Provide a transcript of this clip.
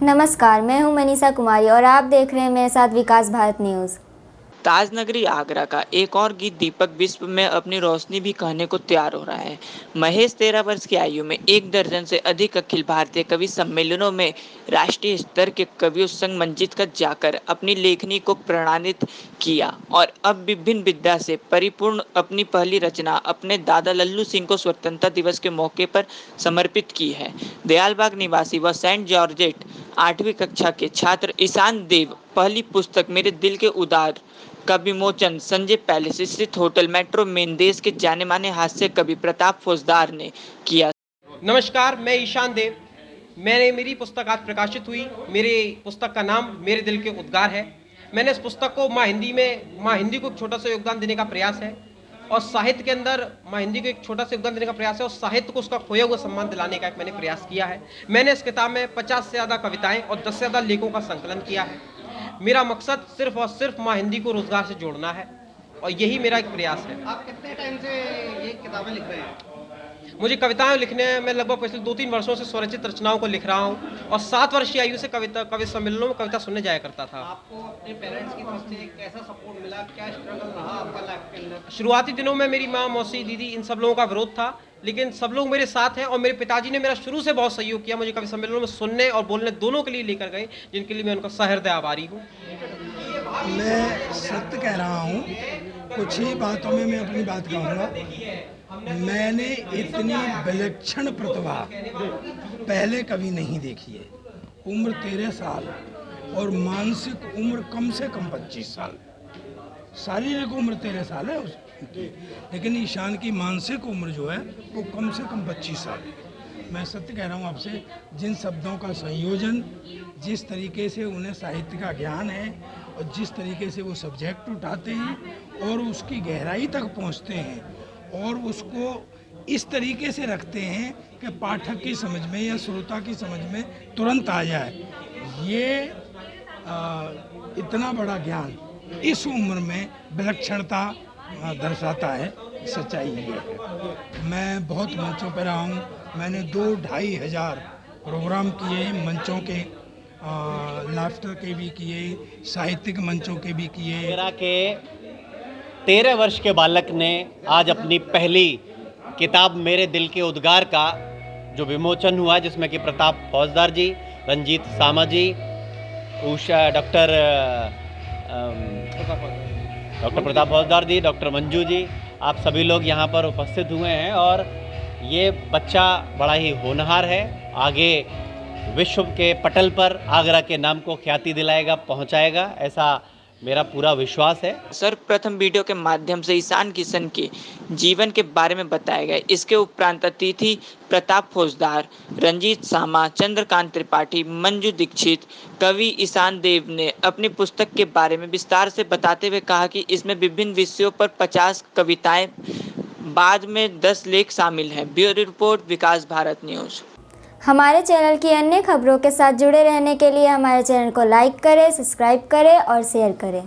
नमस्कार, मैं हूं मनीषा कुमारी और आप देख रहे हैं मेरे साथ विकास भारत न्यूज़। ताजनगरी आगरा का एक और गीत दीपक विश्व में अपनी रोशनी भी कहने को तैयार हो रहा है। महेश 13 वर्ष की आयु में 1 दर्जन से अधिक अखिल भारतीय कवि सम्मेलनों में राष्ट्रीय स्तर के कवियों संग मंचित कर जाकर अपनी लेखनी को प्रमाणित किया और अब विभिन्न विधा से परिपूर्ण अपनी पहली रचना अपने दादा लल्लू सिंह को स्वतंत्रता दिवस के मौके पर समर्पित की है। दयालबाग निवासी व सेंट जॉर्जेट 8वीं कक्षा के छात्र ईशान देव पहली पुस्तक मेरे दिल के उदार का विमोचन संजय पैलेस स्थित होटल मेट्रो मेन देश के जाने माने हास्य कवि प्रताप फौजदार ने किया। नमस्कार, मैं ईशान देव। मेरी पुस्तक आज प्रकाशित हुई। मेरे पुस्तक का नाम मेरे दिल के उद्गार है। मैंने इस पुस्तक को माँ हिंदी को एक छोटा सा योगदान देने का प्रयास है और साहित्य के अंदर माँ हिंदी को एक छोटा सा योगदान देने का प्रयास है और साहित्य को उसका खोया हुआ सम्मान दिलाने का एक मैंने प्रयास किया है। मैंने इस किताब में 50 से ज़्यादा कविताएं और 10 से ज़्यादा लेखों का संकलन किया है। मेरा मकसद सिर्फ और सिर्फ माँ हिंदी को रोजगार से जोड़ना है और यही मेरा एक प्रयास है। आप कितने टाइम से ये किताबें लिख रहे हैं? मुझे कविताएं लिखने में मैं लगभग पिछले 2-3 वर्षों से स्वरचित रचनाओं को लिख रहा हूँ और 7 वर्ष की आयु से कवि सम्मेलनों में कविता सुनने जाया करता था। आपको अपने पेरेंट्स की तरफ से कैसा सपोर्ट मिला? क्या स्ट्रगल रहा आपका लाइफ के अंदर? शुरुआती दिनों में मेरी माँ, मौसी, दीदी इन सब लोगों का विरोध था, लेकिन सब लोग मेरे साथ हैं और मेरे पिताजी ने मेरा शुरू से बहुत सहयोग किया। मुझे कवि सम्मेलनों में सुनने और बोलने दोनों के लिए लेकर गए, जिनके लिए मैं उनका सहृदय आभारी हूँ। मैं सत्य कह रहा हूँ, कुछ ही बातों में मैं अपनी बात कहूँगा। मैंने इतनी विलक्षण प्रतिभा पहले कभी नहीं देखी है। उम्र 13 साल और मानसिक उम्र कम से कम 25 साल। शारीरिक उम्र 13 साल है उसकी, लेकिन ईशान की मानसिक उम्र जो है वो कम से कम 25 साल है। मैं सत्य कह रहा हूँ आपसे, जिन शब्दों का संयोजन, जिस तरीके से उन्हें साहित्य का ज्ञान है और जिस तरीके से वो सब्जेक्ट उठाते हैं और उसकी गहराई तक पहुँचते हैं और उसको इस तरीके से रखते हैं कि पाठक की समझ में या श्रोता की समझ में तुरंत आ जाए, ये इतना बड़ा ज्ञान इस उम्र में विलक्षणता दर्शाता है। सच्चाई ये है। मैं बहुत मंचों पर रहा हूँ। मैंने 2-2.5 हज़ार प्रोग्राम किए, मंचों के, लाफ्टर के भी किए, साहित्यिक मंचों के भी किए। आगरा के 13 वर्ष के बालक ने आज अपनी पहली किताब मेरे दिल के उद्गार का जो विमोचन हुआ, जिसमें कि प्रताप फौजदार जी, रंजीत सामा जी, उषा, डॉक्टर प्रताप फौजदार जी, डॉक्टर मंजू जी, आप सभी लोग यहाँ पर उपस्थित हुए हैं और ये बच्चा बड़ा ही होनहार है। आगे विश्व के पटल पर आगरा के नाम को ख्याति दिलाएगा, पहुँचाएगा, ऐसा मेरा पूरा विश्वास है। सर्वप्रथम वीडियो के माध्यम से ईशान किशन के जीवन के बारे में बताया गया। इसके उपरांत अतिथि प्रताप फौजदार, रंजीत सामा, चंद्रकांत त्रिपाठी, मंजू दीक्षित, कवि ईशान देव ने अपनी पुस्तक के बारे में विस्तार से बताते हुए कहा कि इसमें विभिन्न विषयों पर 50 कविताएं, बाद में 10 लेख शामिल हैं। ब्यूरो रिपोर्ट, विकास भारत न्यूज़। हमारे चैनल की अन्य खबरों के साथ जुड़े रहने के लिए हमारे चैनल को लाइक करें, सब्सक्राइब करें और शेयर करें।